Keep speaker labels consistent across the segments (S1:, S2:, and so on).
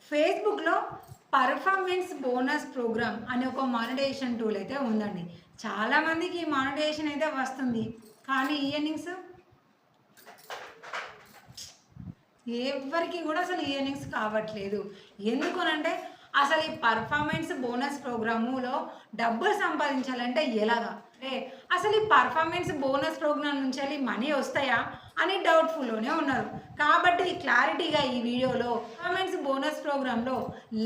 S1: ఫేస్బుక్లో performance bonus programme అనే ఒక మానిటైజేషన్ టూల్ అయితే ఉందండి. చాలామందికి ఈ మానిటైజేషన్ అయితే వస్తుంది, కానీ ఈఎర్నింగ్స్ ఎవరికి కూడా అసలు ఈఎర్నింగ్స్ కావట్లేదు. ఎందుకనంటే అసలు ఈ పర్ఫార్మెన్స్ బోనస్ ప్రోగ్రాములో డబ్బులు సంపాదించాలంటే ఎలాగా, అంటే అసలు ఈ పర్ఫార్మెన్స్ బోనస్ ప్రోగ్రామ్ నుంచి మనీ వస్తాయా అని డౌట్ఫుల్లోనే ఉన్నారు. కాబట్టి క్లారిటీగా ఈ వీడియోలో పర్ఫార్మెన్స్ బోనస్ ప్రోగ్రాంలో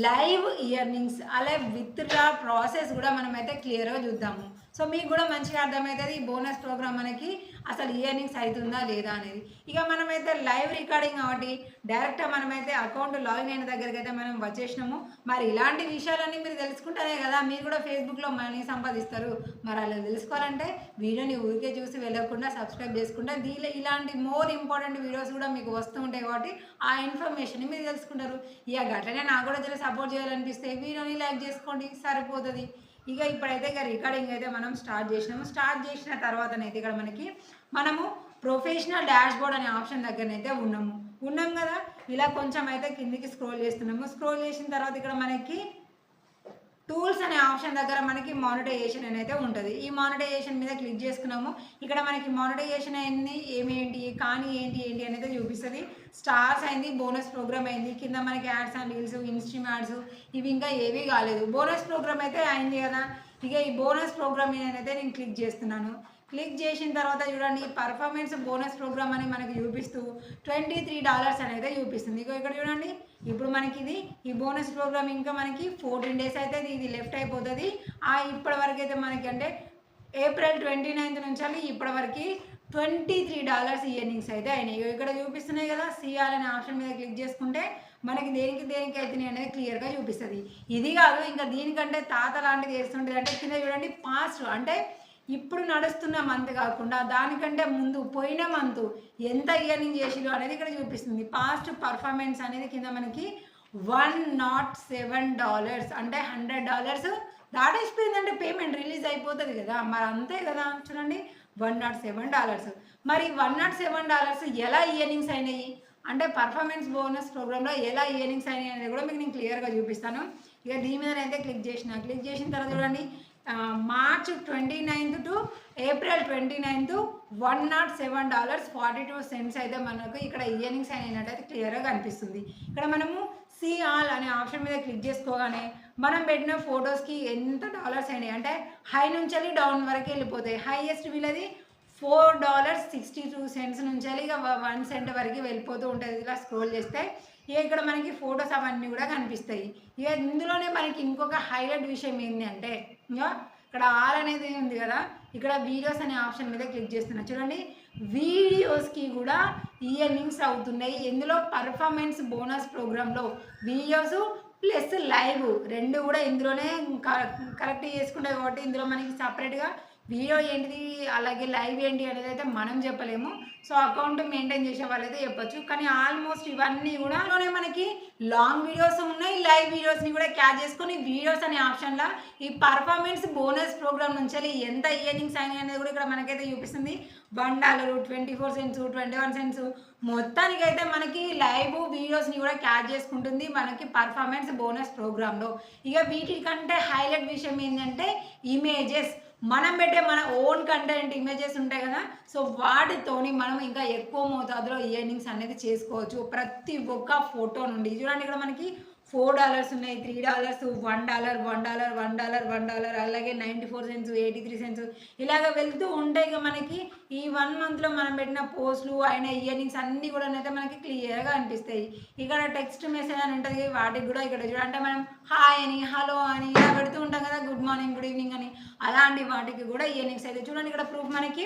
S1: లైవ్ ఇయర్నింగ్స్ అలాగే విత్డ్రా ప్రాసెస్ కూడా మనమైతే క్లియర్గా చూద్దాము. సో మీకు కూడా మంచిగా అర్థమవుతుంది ఈ బోనస్ ప్రోగ్రామ్ మనకి అసలు ఇయర్నింగ్స్ అవుతుందా లేదా అనేది. ఇక మనమైతే లైవ్ రికార్డింగ్ కాబట్టి డైరెక్ట్గా మనమైతే అకౌంట్ లాగిన్ అయిన దగ్గరికి అయితే మనం వచ్చేసినాము. మరి ఇలాంటి విషయాలన్నీ మీరు తెలుసుకుంటేనే కదా మీరు కూడా ఫేస్బుక్లో మనీ సంపాదిస్తారు. మరి అలా తెలుసుకోవాలంటే వీడియోని ఊరికే చూసి వెళ్ళకుండా సబ్స్క్రైబ్ చేసుకుంటే ఇలాంటి మోర్ ఇంపార్టెంట్ వీడియోస్ కూడా మీకు వస్తూ ఉంటాయి కాబట్టి ఆ ఇన్ఫర్మేషన్ మీరు తెలుసుకుంటారు. ఇక గట్లనే నాకు కూడా జర సపోర్ట్ చేయాలనిపిస్తే వీడియోని లైక్ చేసుకోండి, సరిపోతుంది. ఇక ఇప్పుడైతే ఇక రికార్డింగ్ అయితే మనం స్టార్ట్ చేసినాము. స్టార్ట్ చేసిన తర్వాతనైతే ఇక్కడ మనము ప్రొఫెషనల్ డాష్ బోర్డ్ అనే ఆప్షన్ దగ్గరనైతే ఉన్నాం కదా. ఇలా కొంచెం అయితే కిందికి స్క్రోల్ చేస్తున్నాము. స్క్రోల్ చేసిన తర్వాత ఇక్కడ మనకి టూల్స్ అనే ఆప్షన్ దగ్గర మనకి మానిటైజేషన్ అనేది ఉంటుంది. ఈ మానిటైజేషన్ మీద క్లిక్ చేసుకున్నాము. ఇక్కడ మనకి మానిటైజేషన్ అయింది ఏంటి కానీ ఏంటి అనేది చూపిస్తుంది. స్టార్స్ అయింది, బోనస్ ప్రోగ్రామ్ అయింది, కింద మనకి ads and reels, in-stream ads ఇవి ఇంకా ఏవీ కాలేదు. బోనస్ ప్రోగ్రామ్ అయితే అయింది కదా. ఇక ఈ బోనస్ ప్రోగ్రామ్ అయితే నేను క్లిక్ చేస్తున్నాను. క్లిక్ చేసిన తర్వాత చూడండి పర్ఫార్మెన్స్ బోనస్ ప్రోగ్రామ్ అని మనకి చూపిస్తూ $23 అనేది చూపిస్తుంది. ఇక్కడ చూడండి ఇప్పుడు మనకి ఈ బోనస్ ప్రోగ్రామ్ ఇంకా మనకి 14 days అయితే ఇది లెఫ్ట్ అయిపోతుంది. ఇప్పటి వరకు అయితే మనకి అంటే April 29th నుంచి ఇప్పటి వరకు $23 ఇయర్నింగ్స్ అయితే అయినాయి. ఇక్కడ చూపిస్తున్నాయి కదా. సిఆర్ అనే ఆప్షన్ మీద క్లిక్ చేసుకుంటే మనకి దేనికి అవుతున్నాయి అనేది క్లియర్గా చూపిస్తుంది. ఇది కాదు ఇంకా దీనికంటే తాత లాంటిది వేస్తుంటుంది. అంటే కింద చూడండి పాస్ట్ అంటే ఇప్పుడు నడుస్తున్న మంత్ కాకుండా దానికంటే ముందు పోయిన మంత్ ఎంత ఇయర్నింగ్ చేసిరు అనేది ఇక్కడ చూపిస్తుంది. పాస్ట్ పర్ఫార్మెన్స్ అనేది కింద మనకి $107 అంటే $100 దాటేసిపోయిందంటే పేమెంట్ రిలీజ్ అయిపోతుంది కదా. మరి అంతే కదా. చూడండి $107. మరి $107 ఎలా ఇయర్నింగ్స్ అయినాయి అంటే పర్ఫార్మెన్స్ బోనస్ ప్రోగ్రాంలో ఎలా ఇయర్నింగ్స్ అయినాయి అనేది కూడా మీకు నేను క్లియర్గా చూపిస్తాను. ఇక దీని మీద అయితే క్లిక్ చేసిన తర్వాత చూడండి March 29th to April 29th $107.42 అయితే మనకు ఇక్కడ ఇయర్నింగ్స్ అయినట్టయితే క్లియర్గా కనిపిస్తుంది. ఇక్కడ మనము సీ ఆల్ అనే ఆప్షన్ మీద క్లిక్ చేసుకోగానే మనం పెట్టిన ఫొటోస్కి ఎంత డాలర్స్ అయినాయి అంటే హై నుంచి డౌన్ వరకు వెళ్ళిపోతాయి. హైయెస్ట్ వీళ్ళది $4.62 నుంచి ఇక 1 cent వరకు వెళ్ళిపోతూ ఉంటుంది. ఇలా స్క్రోల్ చేస్తే ఇక్కడ మనకి ఫొటోస్ అవన్నీ కూడా కనిపిస్తాయి. ఇక ఇందులోనే మనకి ఇంకొక హైలైట్ విషయం ఏంటి అంటే ఇక్కడ ఆల్ అనేది ఉంది కదా. ఇక్కడ వీడియోస్ అనే ఆప్షన్ మీద క్లిక్ చేస్తున్నా. చూడండి వీడియోస్కి కూడా ఇయర్నింగ్స్ అవుతున్నాయి. ఇందులో పర్ఫార్మెన్స్ బోనస్ ప్రోగ్రాంలో వీడియోస్ ప్లస్ లైవ్ రెండు కూడా ఇందులోనే కరెక్ట్ చేసుకుంటాయి కాబట్టి ఇందులో మనకి సపరేట్గా వీడియో ఏంటిది అలాగే లైవ్ ఏంటి అనేది అయితే మనం చెప్పలేము. సో అకౌంట్ మెయింటైన్ చేసే వాళ్ళైతే చెప్పచ్చు. కానీ ఆల్మోస్ట్ ఇవన్నీ కూడా మనకి లాంగ్ వీడియోస్ ఉన్నాయి, లైవ్ వీడియోస్ని కూడా క్యాచ్ చేసుకొని వీడియోస్ అనే ఆప్షన్లో ఈ పర్ఫార్మెన్స్ బోనస్ ప్రోగ్రామ్ నుంచి ఎంత ఇయర్నింగ్స్ అయినాయి అనేది కూడా ఇక్కడ మనకైతే చూపిస్తుంది. $1, 24 cents, 21 cents మొత్తానికైతే మనకి లైవ్ వీడియోస్ని కూడా క్యాచ్ చేసుకుంటుంది మనకి పర్ఫార్మెన్స్ బోనస్ ప్రోగ్రాంలో. ఇక వీటికంటే హైలైట్ విషయం ఏంటంటే ఇమేజెస్ మనం పెట్టే మన ఓన్ కంటెంట్ ఇమేజెస్ ఉంటాయి కదా. సో వాటితోని మనం ఇంకా ఎక్కువ మోతాదులో ఇయర్నింగ్స్ అనేది చేసుకోవచ్చు ప్రతి ఒక్క ఫోటో నుండి. చూడండి ఇక్కడ మనకి $4 ఉన్నాయి, $3, $1, అలాగే 94 cents, 83 cents ఇలాగ వెళ్తూ ఉంటాయి. ఇక మనకి ఈ 1 monthలో మనం పెట్టిన పోస్టులు అయిన ఇయర్నింగ్స్ అన్నీ కూడా అయితే మనకి క్లియర్గా అనిపిస్తాయి. ఇక్కడ టెక్స్ట్ మెసేజ్ అని ఉంటుంది, వాటికి కూడా ఇక్కడ చూడండి అంటే మనం హాయ్ అని హలో అని ఇలా పెడుతూ ఉంటాం కదా, గుడ్ మార్నింగ్ గుడ్ ఈవినింగ్ అని, అలాంటి వాటికి కూడా ఇయర్నింగ్స్ అయితే చూడండి ఇక్కడ ప్రూఫ్ మనకి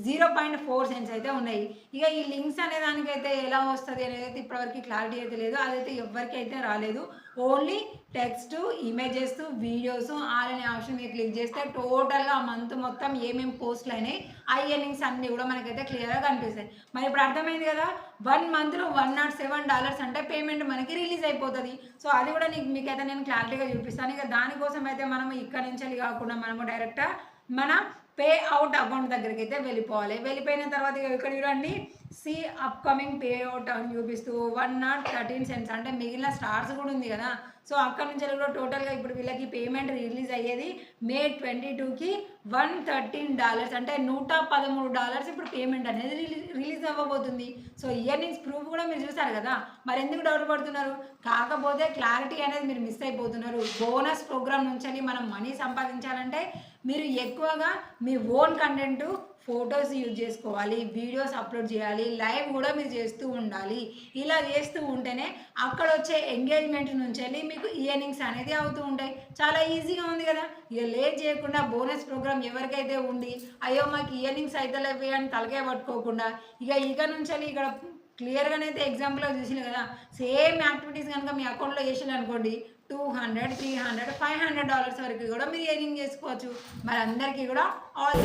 S1: 0.4 cents అయితే ఉన్నాయి. ఇక ఈ లింక్స్ అనే దానికైతే ఎలా వస్తుంది అనేది అయితే ఇప్పటివరకు క్లారిటీ అయితే లేదు, అదైతే ఎవరికి అయితే రాలేదు. Only text, images, videos all అనే ఆప్షన్ మీద క్లిక్ చేస్తే టోటల్గా మంత్ మొత్తం ఏమేమి పోస్టులు అయినాయి ఆ ఇయర్నింగ్స్ అన్నీ కూడా మనకైతే క్లియర్గా కనిపిస్తాయి. మరి ఇప్పుడు అర్థమైంది కదా 1 monthలో $107 అంటే పేమెంట్ మనకి రిలీజ్ అయిపోతుంది. సో అది కూడా మీకైతే నేను క్లారిటీగా చూపిస్తాను. ఇక దానికోసం అయితే మనము ఇక్కడ నుంచి కాకుండా మనము డైరెక్ట్గా మన పే అవుట్ అకౌంట్ దగ్గరికి అయితే వెళ్ళిపోవాలి. వెళ్ళిపోయిన తర్వాత ఇక్కడ చూడండి సి అప్కమింగ్ పే అవుట్ అని చూపిస్తూ 1.13 అంటే మిగిలిన స్టార్స్ కూడా ఉంది కదా. సో అక్కడ నుంచి కూడా టోటల్గా ఇప్పుడు వీళ్ళకి పేమెంట్ రిలీజ్ అయ్యేది మే 22కి $113 అంటే $113 ఇప్పుడు పేమెంట్ అనేది రిలీజ్ అవ్వబోతుంది. సో ఇయర్నింగ్స్ ప్రూఫ్ కూడా మీరు చూసారు కదా, మరి ఎందుకు డౌట్ పడుతున్నారు? కాకపోతే క్లారిటీ అనేది మీరు మిస్ అయిపోతున్నారు. బోనస్ ప్రోగ్రామ్ నుంచి మనం మనీ సంపాదించాలంటే మీరు ఎక్కువగా మీ ఓన్ కంటెంట్ ఫొటోస్ యూజ్ చేసుకోవాలి, వీడియోస్ అప్లోడ్ చేయాలి, లైవ్ కూడా మీరు చేస్తూ ఉండాలి. ఇలా చేస్తూ ఉంటేనే అక్కడ వచ్చే ఎంగేజ్మెంట్ నుంచి వెళ్ళి మీకు ఇయర్నింగ్స్ అనేది అవుతూ ఉంటాయి. చాలా ఈజీగా ఉంది కదా. ఇక లేట్ చేయకుండా బోనస్ ప్రోగ్రామ్ ఎవరికైతే ఉండి అయ్యో మాకు ఇయర్నింగ్స్ అయితే లేవే అని తలకాయ పట్టుకోకుండా ఇక నుంచి వెళ్ళి ఇక్కడ క్లియర్గానైతే ఎగ్జాంపుల్గా చూసిన కదా, సేమ్ యాక్టివిటీస్ కనుక మీ అకౌంట్లో చేసిన అనుకోండి $200, $300, $500 వరకు కూడా మీరు ఎర్నింగ్ చేసుకోవచ్చు. మరి అందరికీ కూడా ఆల్